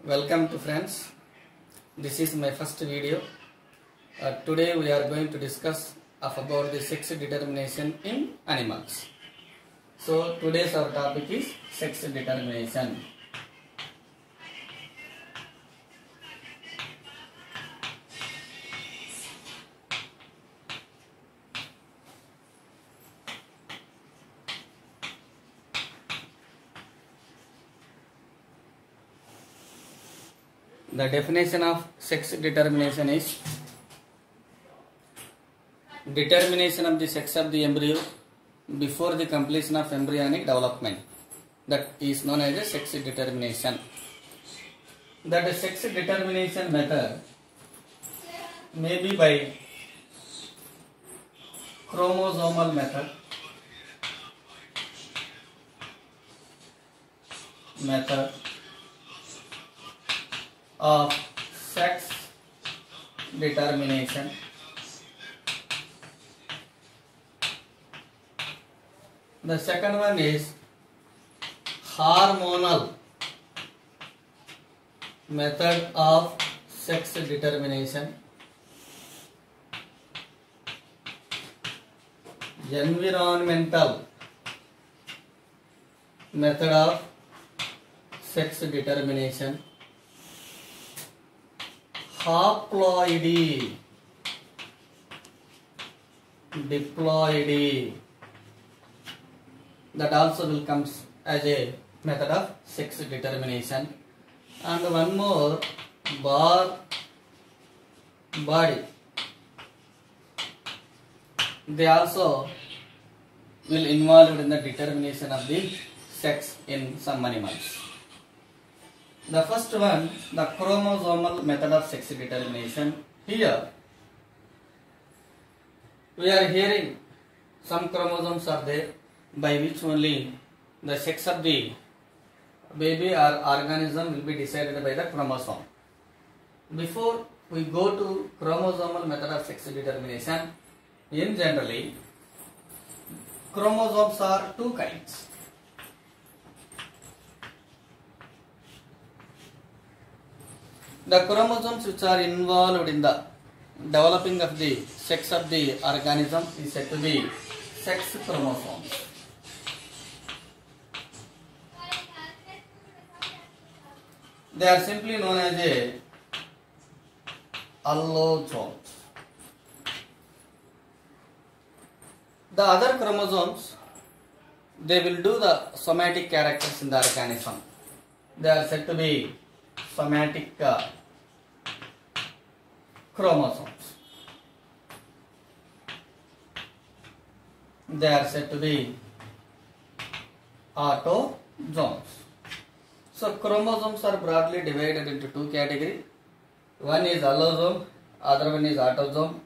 Welcome to friends. This is my first video. Today we are going to discuss about the sex determination in animals. So today's our topic is sex determination. The definition of sex determination is determination of the sex of the embryo before the completion of embryonic development. That is known as a sex determination. That sex determination method may be by chromosomal method, of sex determination, the second one is hormonal method of sex determination, environmental method of sex determination, haploidy, diploidy, that also will come as a method of sex determination, and one more body. They also will involved in the determination of the sex in some animals. The first one, the chromosomal method of sex determination. Here we are hearing some chromosomes are there by which only the sex of the baby or organism will be decided by the chromosome. Before we go to chromosomal method of sex determination, in generally chromosomes are two kinds. The chromosomes which are involved in the developing of the sex of the organism is said to be sex chromosomes. They are simply known as a allosomes. The other chromosomes, they will do the somatic characters in the organism. They are said to be somatic chromosomes. They are said to be autosomes. So chromosomes are broadly divided into two categories. One is allosome, other one is autosome.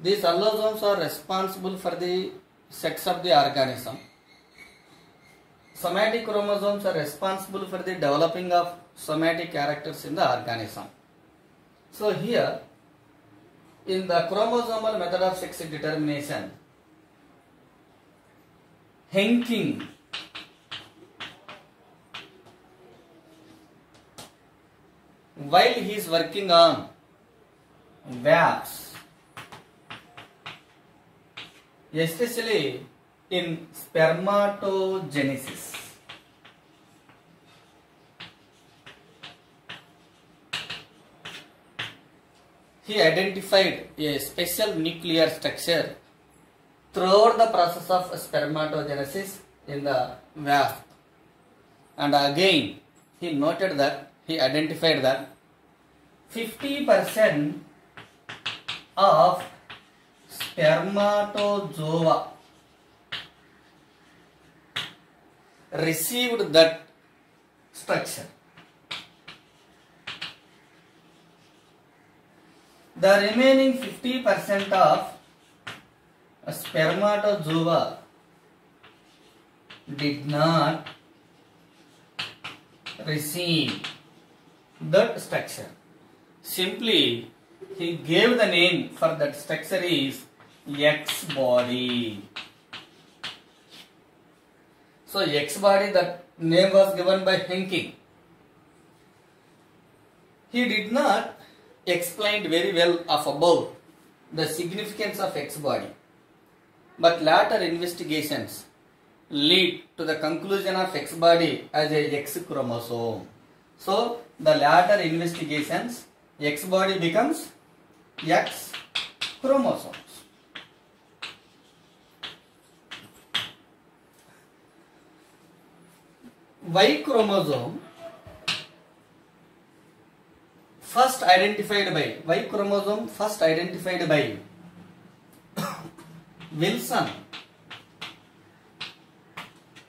These allosomes are responsible for the sex of the organism. Somatic chromosomes are responsible for the developing of somatic characters in the organism. So here, in the chromosomal method of sex determination, Henking while he is working on wasps, especially in spermatogenesis, he identified a special nuclear structure throughout the process of spermatogenesis in the wasp, and again he noted that he identified that 50% of spermatozoa received that structure. The remaining 50% of spermatozoa did not receive that structure. Simply, he gave the name for that structure is X body. So X body, that name was given by Henking. He did not explain very well of about the significance of X body, but later investigations lead to the conclusion of X body as a X chromosome. So the later investigations, X body becomes X chromosomes. Y chromosome first identified by Wilson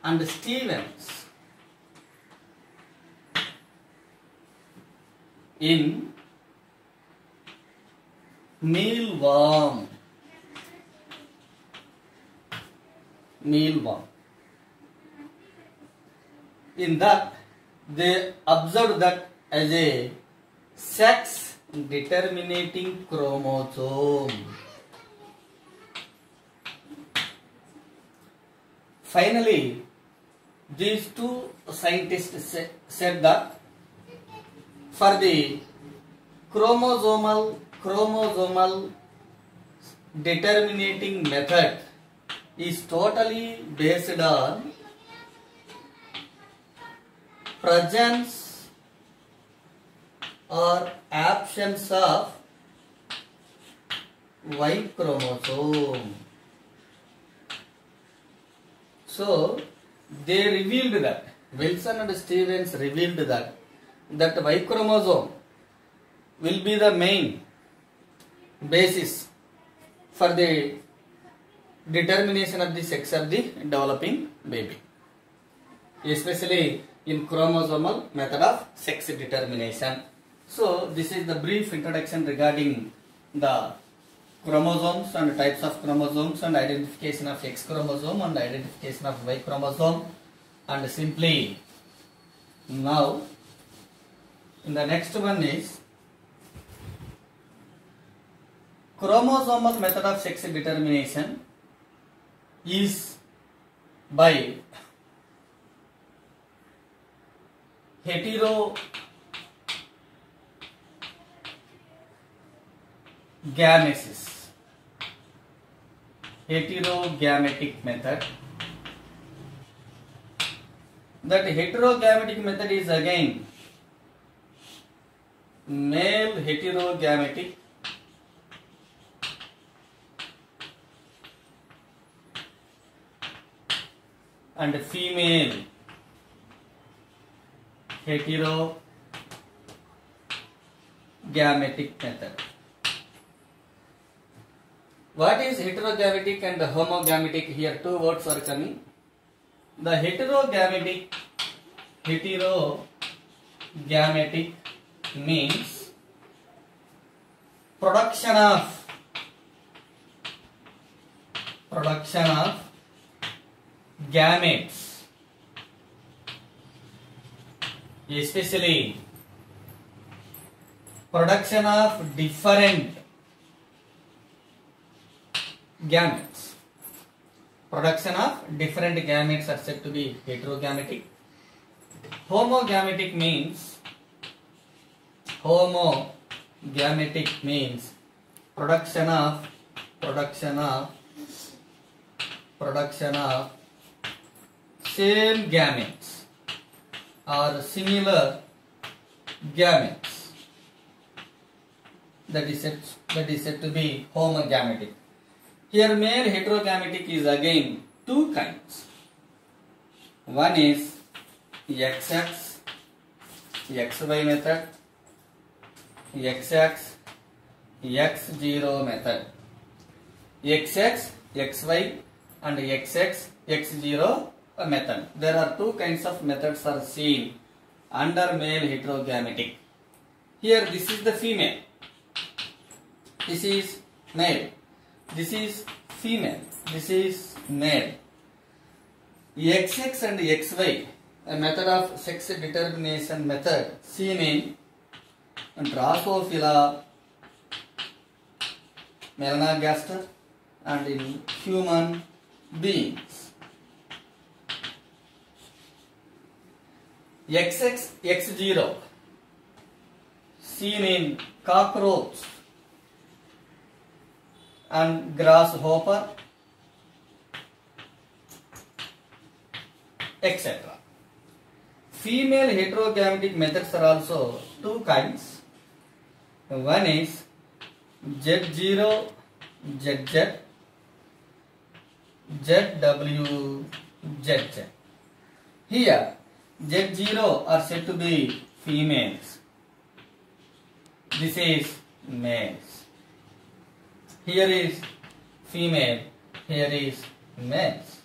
and Stevens in mealworm. In that, they observed that as a sex determinating chromosome. Finally, these two scientists said that for the chromosomal determinating method is totally based on presence or absence of Y chromosome. So they revealed that, Wilson and Stevens revealed that Y chromosome will be the main basis for the determination of the sex of the developing baby, especially in chromosomal method of sex determination. So this is the brief introduction regarding the chromosomes and types of chromosomes and identification of X chromosome and identification of Y chromosome. And simply now in the next one is chromosomal method of sex determination is by heterogamatic method. That heterogamatic method is again male heterogamatic and female heterogamatic method. What is heterogamatic and homogamatic? Here two words are coming. The heterogamatic means production of gametes, especially production of different gametes. Production of different gametes are said to be heterogamatic. Homogamatic means production of same gametes or similar gametes. That is said to be homogamatic. Here male heterogamatic is again two kinds. One is XX, XY method, XX, X0 method. XX, XY and XX, X0 method. There are two kinds of methods are seen under male heterogamatic. Here this is the female, this is male, this is female, this is male. XX and XY, a method of sex determination method seen in Drosophila melanogaster and in human beings. XX, X0 seen in cockroach and grasshopper, etc. Female heterogametic methods are also two kinds. One is Z0, ZZ, ZW, ZZ. Here, Z0 are said to be females. This is males. Here is female, here is males.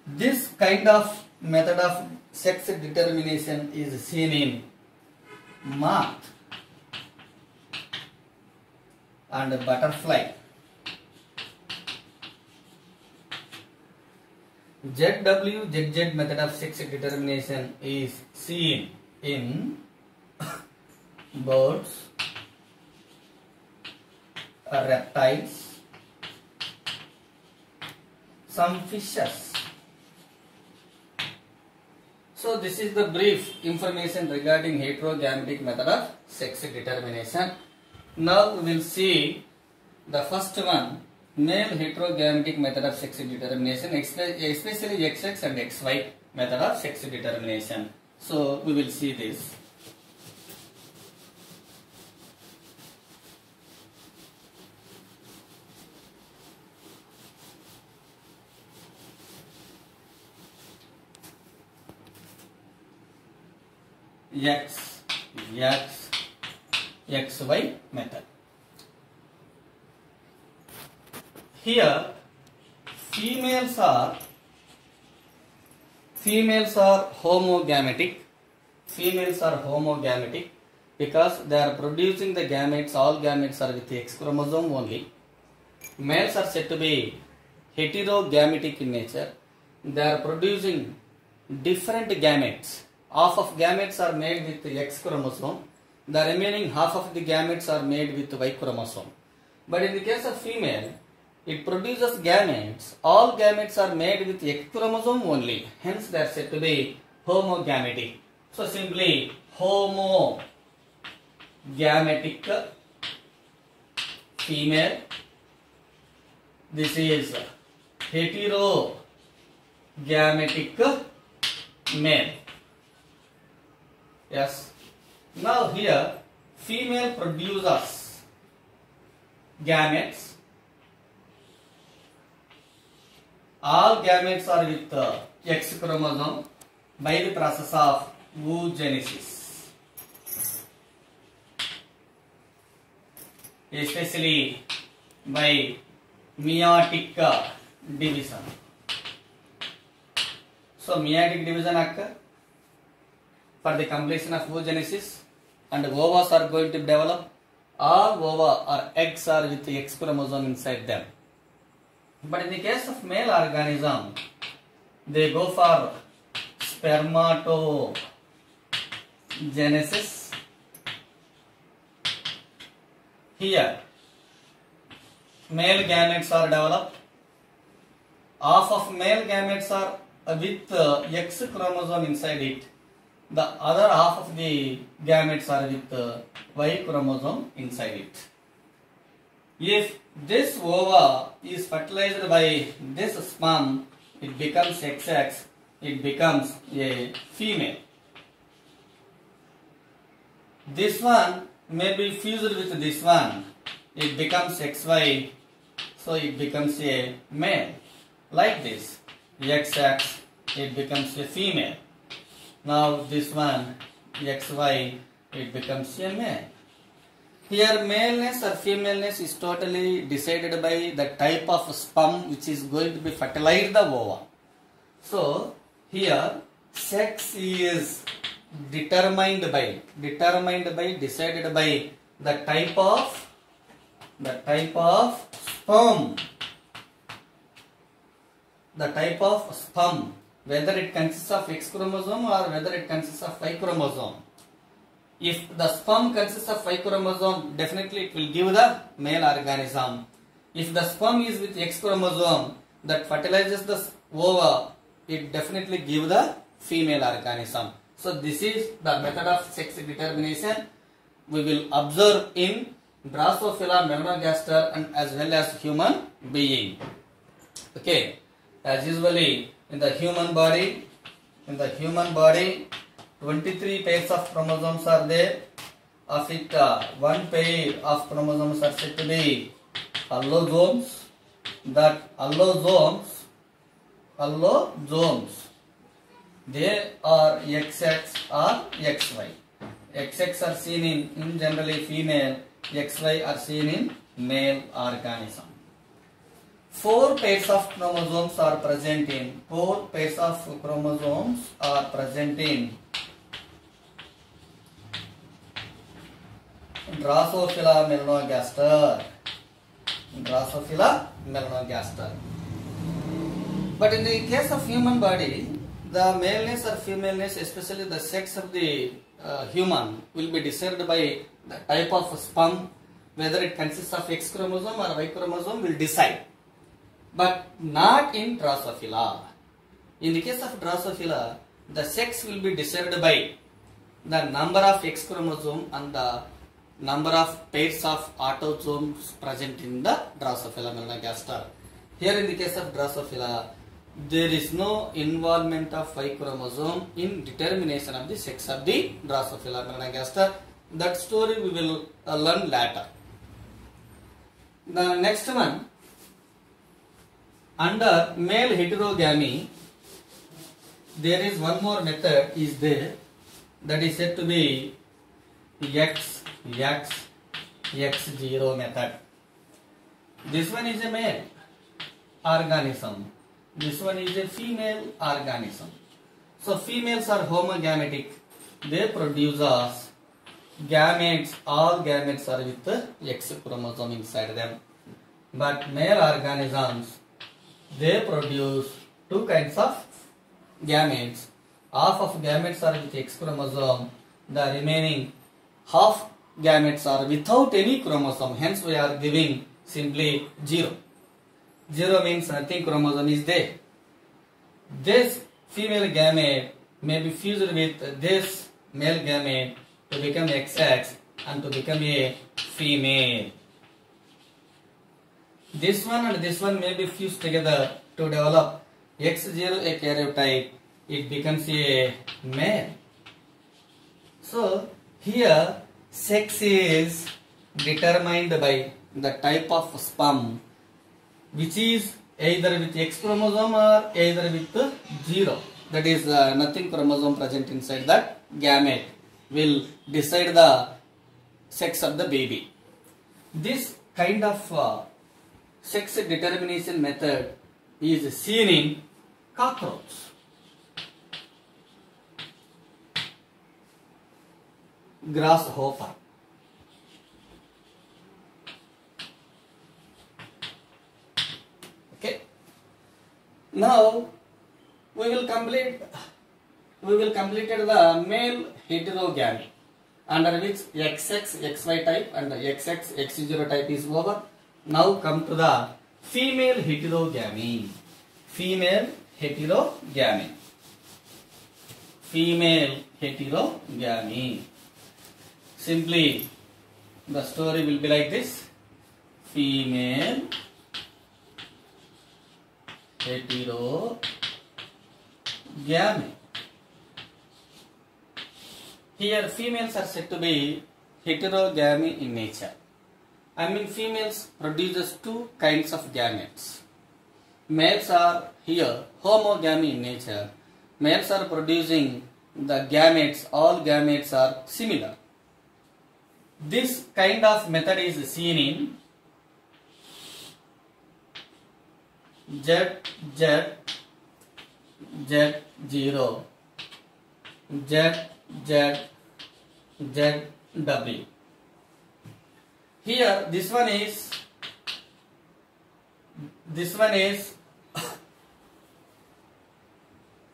This kind of method of sex determination is seen in moth and butterfly. ZW, ZZ method of sex determination is seen in birds, reptiles, some fishes. So this is the brief information regarding heterogametic method of sex determination. Now we will see the first one, male heterogametic method of sex determination, especially XX and XY method of sex determination. So we will see this. XY method. Here females are homogametic. Females are homogametic because they are producing the gametes. All gametes are with the X chromosome only. Males are said to be heterogametic in nature. They are producing different gametes. Half of gametes are made with the X chromosome. The remaining half of the gametes are made with Y chromosome. But in the case of female, it produces gametes. All gametes are made with X chromosome only. Hence they are said to be homogametic. So simply homogametic female. This is heterogametic male. Yes. Now here female produces gametes. All gametes are with X chromosome by the process of oogenesis, especially by meiotic division. So meiotic division occurs for the completion of oogenesis, and ovas are going to develop. All ova or eggs are with the X chromosome inside them. But in the case of male organism, they go for spermatogenesis. Here, male gametes are developed. Half of male gametes are with X chromosome inside it. The other half of the gametes are with Y chromosome inside it. If this ova is fertilized by this sperm, it becomes XX, it becomes a female. This one may be fused with this one, it becomes XY, so it becomes a male. Like this, XX, it becomes a female. Now this one, XY, it becomes a male. Here maleness or femaleness is totally decided by the type of sperm which is going to be fertilized the ova. So here sex is decided by the type of sperm, whether it consists of X chromosome or whether it consists of Y chromosome. If the sperm consists of Y chromosome, definitely it will give the male organism. If the sperm is with X chromosome that fertilizes the ova, it definitely gives the female organism. So this is the method of sex determination we will observe in Drosophila melanogaster and as well as human being. Okay, as usually in the human body, 23 pairs of chromosomes are there. Of it, one pair of chromosomes are said to be allosomes. That allosomes, they are XX or XY. XX are seen in generally female, XY are seen in male organism. 4 pairs of chromosomes are present in Drosophila melanogaster. But in the case of human body, the maleness or femaleness, especially the sex of the human, will be decided by the type of sperm, whether it consists of X chromosome or Y chromosome will decide. But not in Drosophila. In the case of Drosophila, the sex will be decided by the number of X chromosome and the number of pairs of autosomes present in the Drosophila melanogaster. Here in the case of Drosophila, there is no involvement of Y chromosome in determination of the sex of the Drosophila melanogaster. That story we will learn later. The next one, under male heterogamy, there is one more method is there, that is said to be X0 method. This one is a male organism. This one is a female organism. So females are homogametic. They produce us gametes. All gametes are with X chromosome inside them. But male organisms, they produce 2 kinds of gametes. Half of gametes are with X chromosome. The remaining half gametes are without any chromosome. Hence we are giving simply 0. 0 means nothing chromosome is there. This female gamete may be fused with this male gamete to become XX and to become a female. This one and this one may be fused together to develop X0 a karyotype. It becomes a male. So here sex is determined by the type of sperm, which is either with X chromosome or either with 0. That is nothing chromosome present inside that gamete will decide the sex of the baby. This kind of sex determination method is seen in cockroach, grasshopper. Okay. Now we will complete the male heterogamy, under which XX XY type and XX X0 type is over. Now come to the female heterogamy. Female heterogamy. Simply the story will be like this. Female heterogamy. Here females are said to be heterogamy in nature. I mean females produces 2 kinds of gametes. Males are here homogamy in nature. Males are producing the gametes, all gametes are similar. This kind of method is seen in Z0, ZW. Here this one is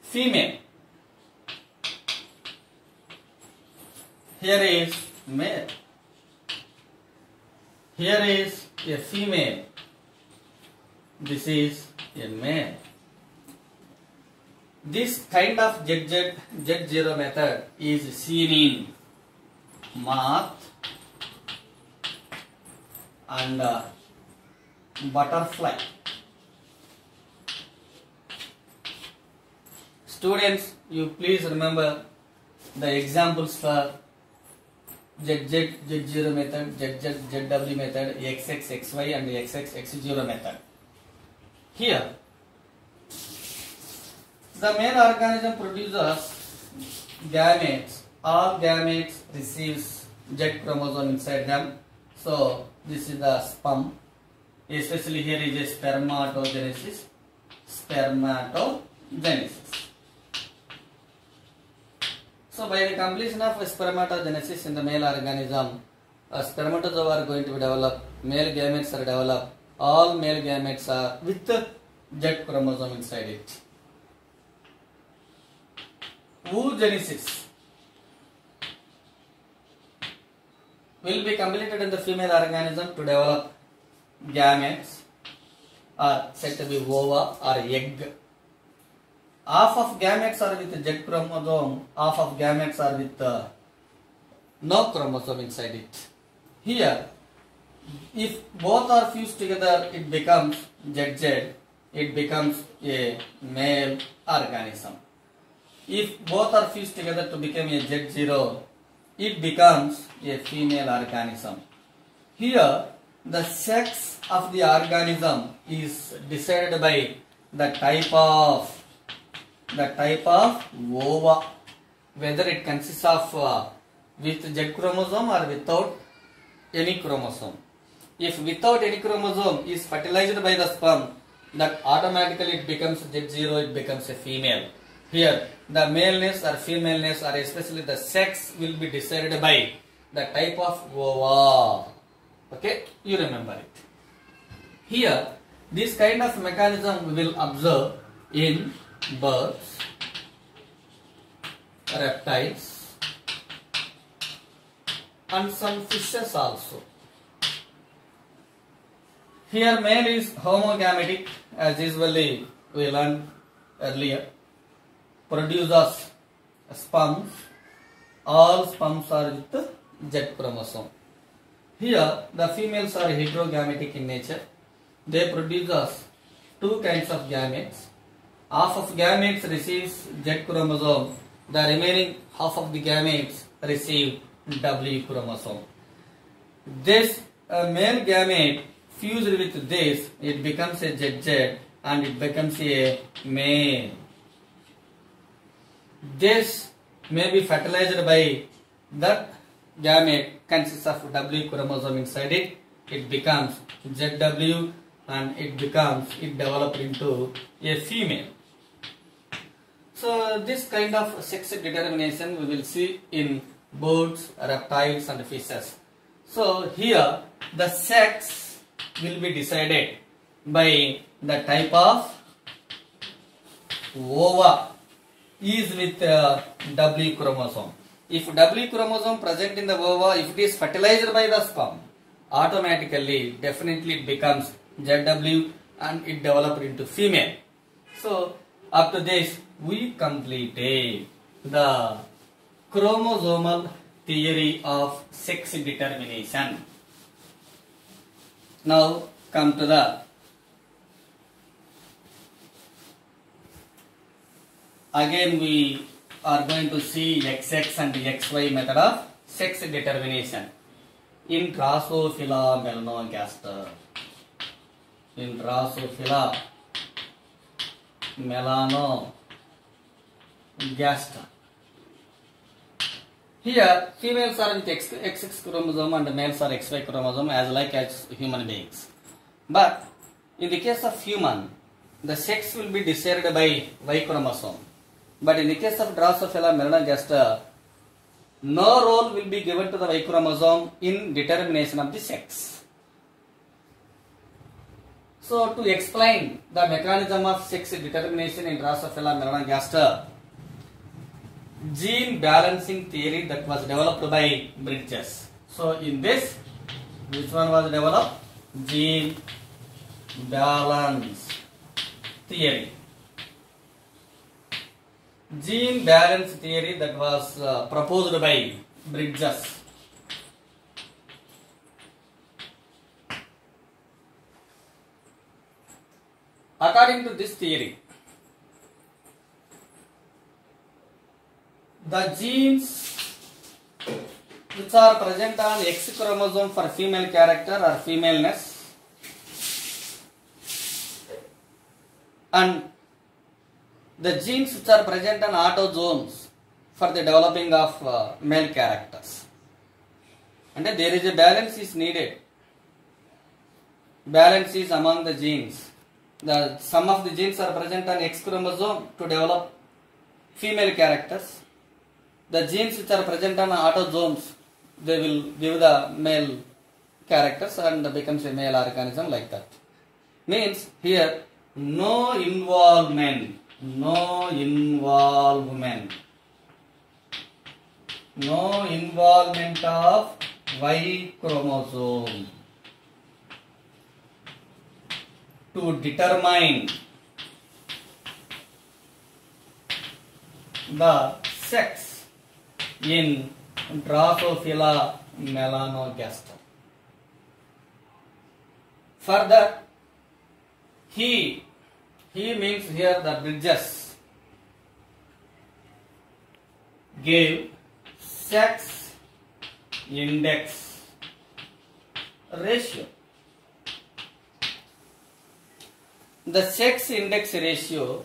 female. Here is male. Here is a female. This is a male. This kind of Z0 method is seen in moth and butterfly. Students, you please remember the examples for Z0 method, ZW method, XY and XX0 method. Here, the male organism produces gametes. All gametes receives Z chromosome inside them. So this is the sperm. Especially here is a spermatogenesis. So by the completion of spermatogenesis in the male organism, spermatozoa are going to be developed. Male gametes are developed. All male gametes are with Z chromosome inside it. Oogenesis will be completed in the female organism to develop gametes are said to be ova or egg. Half of gametes are with Z chromosome, half of gametes are with no chromosome inside it. Here, if both are fused together, it becomes ZZ, it becomes a male organism. If both are fused together to become a Z0, it becomes a female organism. Here, the sex of the organism is decided by the type of ova, whether it consists of with Z chromosome or without any chromosome. If without any chromosome is fertilized by the sperm, that automatically it becomes Z0, it becomes a female. Here, the maleness or femaleness or especially the sex will be decided by the type of ova. Okay, you remember it. Here, this kind of mechanism we will observe in birds, reptiles, and some fishes also. Here, male is homogametic, as usually we learned earlier. Produces sperms. All sperms are with Z chromosome. Here, the females are heterogametic in nature. They produce two kinds of gametes. Half of gametes receives Z chromosome. The remaining half of the gametes receive W chromosome. This male gamete fused with this, it becomes a ZZ and it becomes a male. This may be fertilized by that gamete consists of W chromosome inside it. It becomes ZW and it develops into a female. So this kind of sex determination we will see in birds, reptiles and fishes. So here the sex will be decided by the type of ova is with W chromosome. If W chromosome present in the ova, if it is fertilized by the sperm, automatically, definitely it becomes ZW and it develops into female. So, up to this, we completed the chromosomal theory of sex determination. Now, come to the again we are going to see XX and XY method of sex determination in Drosophila melanogaster. In Drosophila melanogaster. Here, females are with XX chromosome and males are XY chromosome as human beings. But in the case of human, the sex will be decided by Y chromosome. But in the case of Drosophila melanogaster, no role will be given to the Y chromosome in determination of the sex. So, to explain the mechanism of sex determination in Drosophila melanogaster, gene balancing theory that was developed by Bridges. So, in this, which one was developed? Gene balance theory. gene balance theory that was proposed by Bridges. According to this theory, the genes which are present on X chromosome for female character or femaleness and the genes which are present on autosomes for the developing of male characters. And there is a balance is needed. Balance is among the genes. Some of the genes are present on X chromosome to develop female characters. The genes which are present on autosomes, they will give the male characters and becomes a male organism like that. Means here no involvement of Y chromosome to determine the sex in Drosophila melanogaster. Further, he means here the Bridges gave sex index ratio. The sex index ratio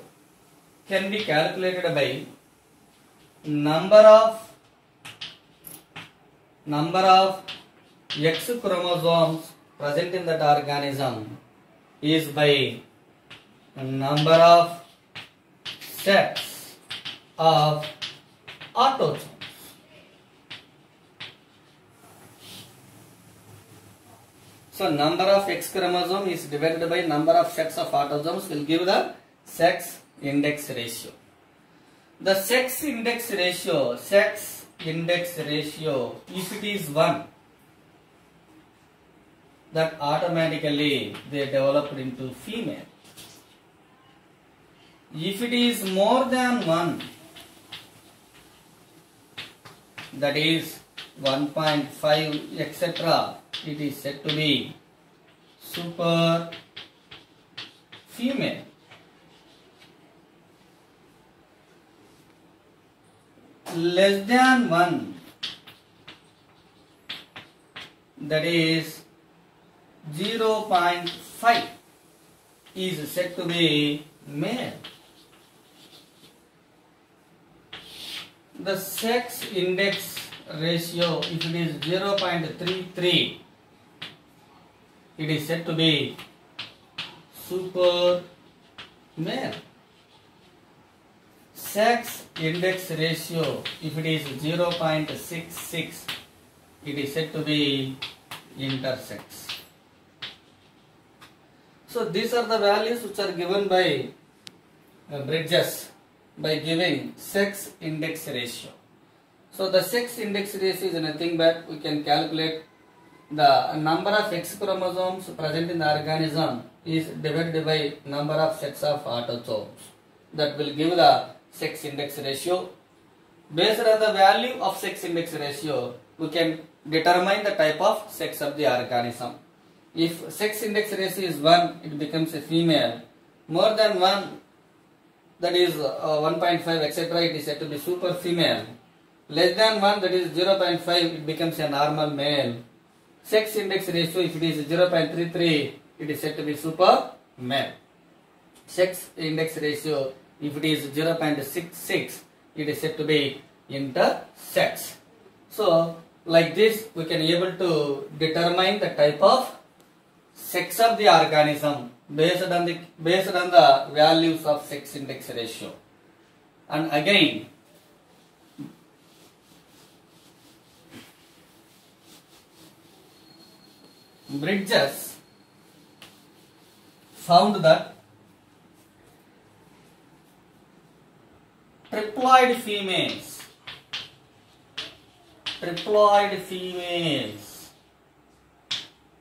can be calculated by number of X chromosomes present in that organism is by number of sets of autosomes. So number of X chromosome is divided by number of sets of autosomes will give the sex index ratio. The sex index ratio, if it is 1, that automatically they developed into female. If it is more than 1, that is 1.5 etc., it is said to be super female. Less than 1, that is 0.5, is said to be male. The sex index ratio, if it is 0.33, it is said to be super male. Sex index ratio, if it is 0.66, it is said to be intersex. So these are the values which are given by Bridges by giving sex index ratio. So the sex index ratio is nothing but we can calculate the number of X chromosomes present in the organism is divided by number of sets of autosomes. That will give the sex index ratio. Based on the value of sex index ratio, we can determine the type of sex of the organism. If sex index ratio is 1, it becomes a female. More than 1, that is 1.5 etc., it is said to be super female. Less than 1, that is 0.5, it becomes a normal male. Sex index ratio, if it is 0.33, it is said to be super male. Sex index ratio, if it is 0.66, it is said to be intersex. So like this, we can able to determine the type of sex of the organism based on the values of sex index ratio. And again, Bridges found that triploid females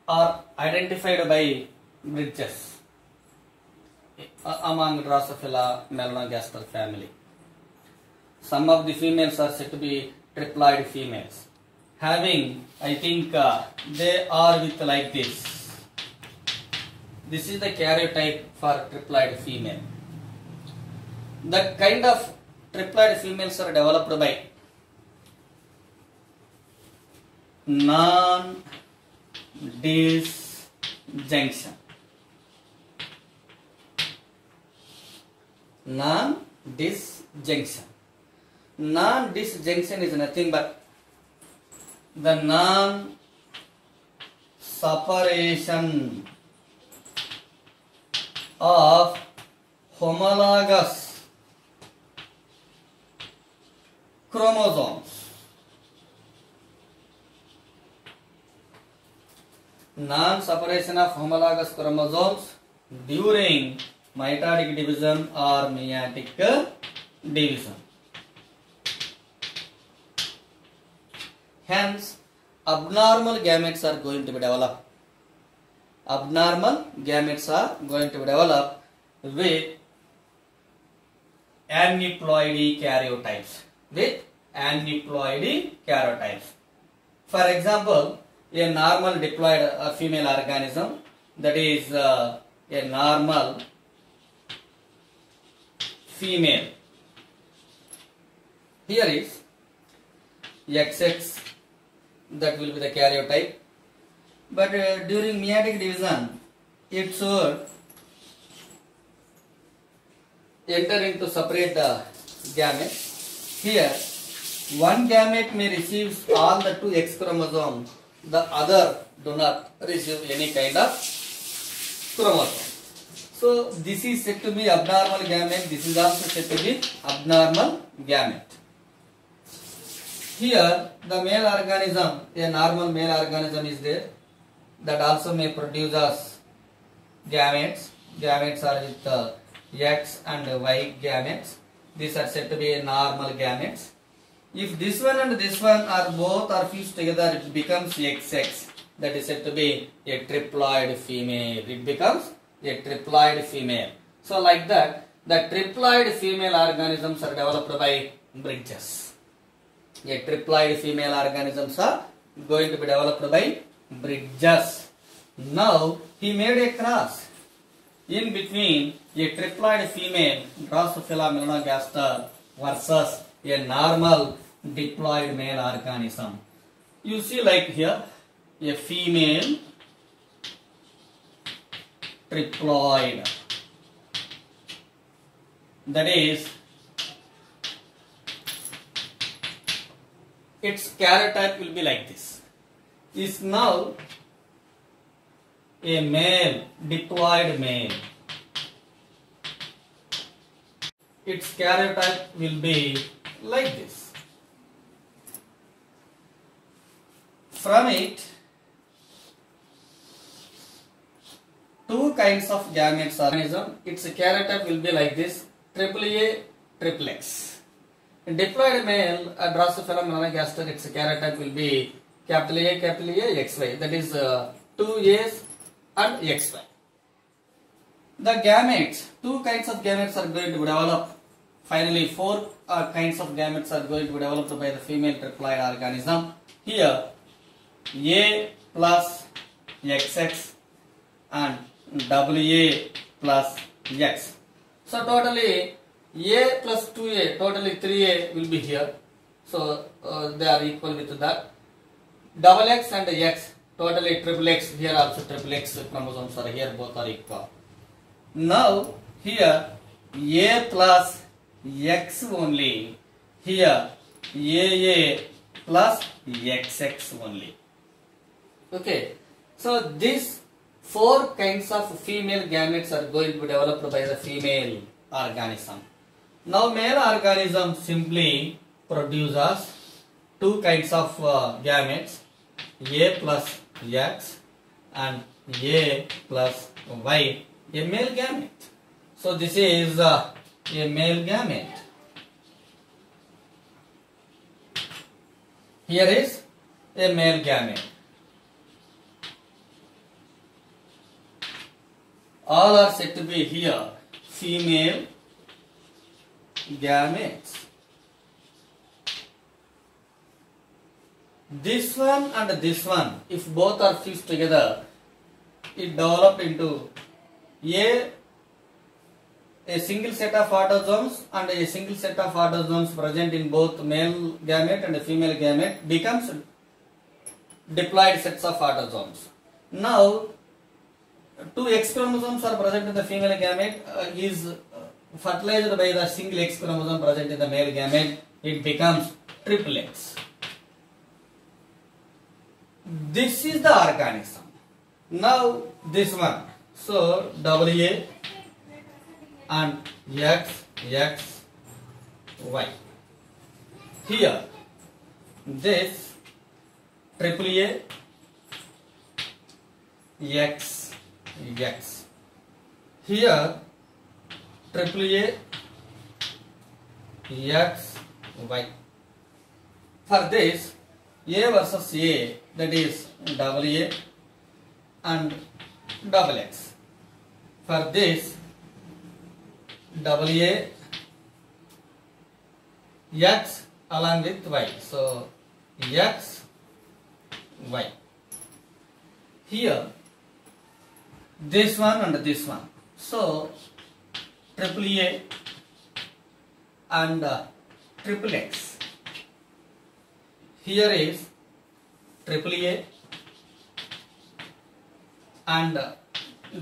are identified by Bridges among Drosophila melanogaster family. some of the females are said to be triploid females. Having, I think they are with like this. This is the karyotype for triploid female. The kind of triploid females are developed by non-disjunction. Non-disjunction. Non-disjunction is nothing but the non-separation of homologous chromosomes. Non-separation of homologous chromosomes during mitotic division or meiotic division. Hence, abnormal gametes are going to be developed. Abnormal gametes are going to be developed with aneuploidy karyotypes. With aneuploidy karyotypes. For example, a normal diploid female organism, that is a normal female. Here is XX, that will be the karyotype. But during meiotic division, it should enter into separate gametes. Here, one gamete may receive all the 2 X chromosomes, the other do not receive any kind of chromosome. So, this is said to be abnormal gamete, this is also said to be abnormal gamete. Here, the male organism, a normal male organism is there, that also may produce us gametes. Gametes are with X and Y gametes. These are said to be normal gametes. If this one and this one are both are fused together, it becomes XX. That is said to be a triploid female. It becomes a triploid female. So like that, the triploid female organisms are developed by bridges. A triploid female organisms are going to be developed by bridges. Now he made a cross in between a triploid female Drosophila melanogaster versus a normal diploid male organism. You see like here, a female triploid, that is, its karyotype will be like this. Is now a male, diploid male. Its karyotype will be like this. From it, 2 kinds of gametes organism. Its karyotype will be like this: AAA, XXX. In diploid male, Drosophila melanogaster, its karyotype will be capital A, XY. That is 2 A's and XY. The gametes, 2 kinds of gametes are going to be developed. Finally, 4 kinds of gametes are going to be developed by the female triploid organism. Here, A plus XX and WA plus X. So totally A plus 2A, totally 3A will be here. So they are equal with that. Double X and X, totally triple X. Here also triple X chromosomes are here, both are equal. Now here A plus X only. Here AA plus XX only. Okay. So these 4 kinds of female gametes are going to be developed by the female organism. Now male organism simply produces 2 kinds of gametes, A plus X and A plus Y, a male gamete. So this is a male gamete. Here is a male gamete. All are said to be here female gametes. this one and this one, if both are fused together, it developed into a single set of autosomes, and a single set of autosomes present in both male gamete and female gamete becomes diploid sets of autosomes. Now, two X chromosomes are present in the female gamete, is fertilized by the single X chromosome present in the male gamete, it becomes triple X. This is the organism. Now this one, so WA and X, Y. Here, this triple A, X. Here, triple A, X, Y. For this, A versus A, that is WA and double X. For this, WA, X along with Y. So, X, Y. Here, this one and this one. So, triple A and triple X. Here is triple A and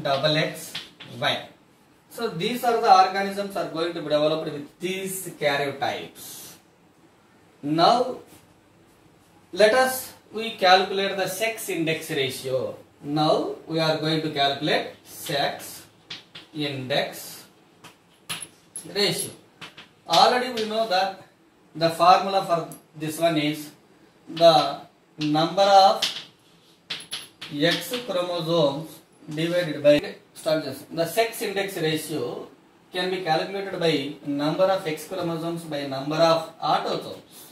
double X, Y. So these are the organisms are going to be developed with these karyotypes. Now we calculate the sex index ratio. Now we are going to calculate sex index ratio. Already we know that the formula for this one is the number of X chromosomes divided by the sex index ratio can be calculated by number of X chromosomes by number of autosomes.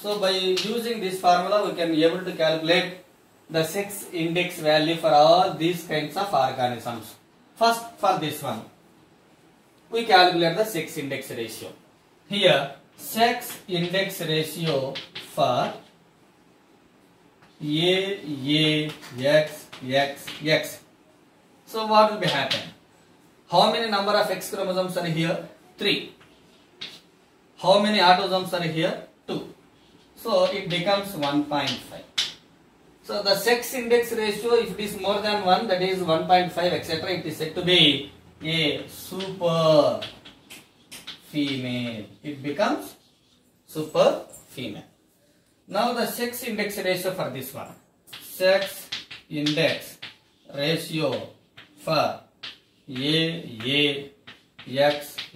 So by using this formula we can be able to calculate the sex index value for all these kinds of organisms. First, for this one, we calculate the sex index ratio. Here, sex index ratio for X. So what will be happen? How many number of X chromosomes are here? 3. How many autosomes are here? 2. So it becomes 1.5. So the sex index ratio, if it is more than 1, that is 1.5, etc., it is said to be a super female. It becomes super female. Now the sex index ratio for this one. Sex index ratio for X,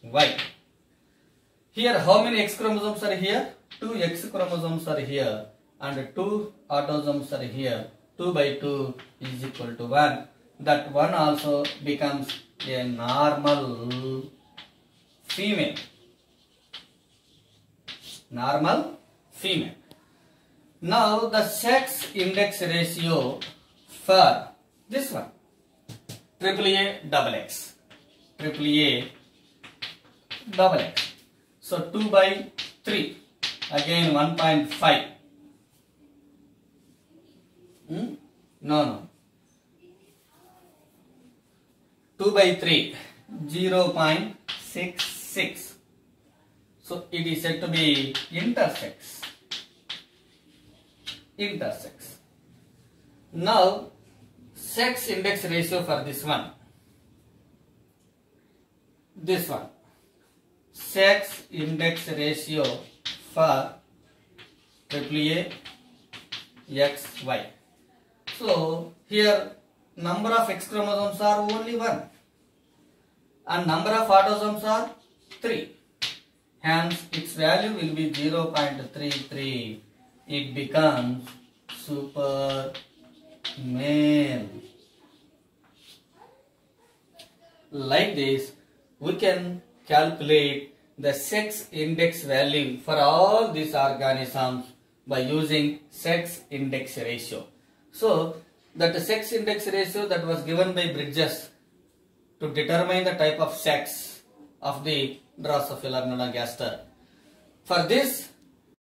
Y. Here how many X chromosomes are here? 2 X chromosomes are here and 2 autosomes are here. 2 by 2 is equal to 1. That 1 also becomes a normal female. Normal female. Now the sex index ratio for this one. Triple A, double X. Triple A, double X. So 2 by 3. Again 1.5. No. 2 by 3. 0.66. So it is said to be intersex. Now sex index ratio for this one. Sex index ratio for triple A, X, Y. So here number of X chromosomes are only 1 and number of autosomes are 3. Hence its value will be 0.33. It becomes super male. Like this, we can calculate the sex index value for all these organisms by using sex index ratio. So that sex index ratio that was given by Bridges to determine the type of sex of the Drosophila melanogaster. For this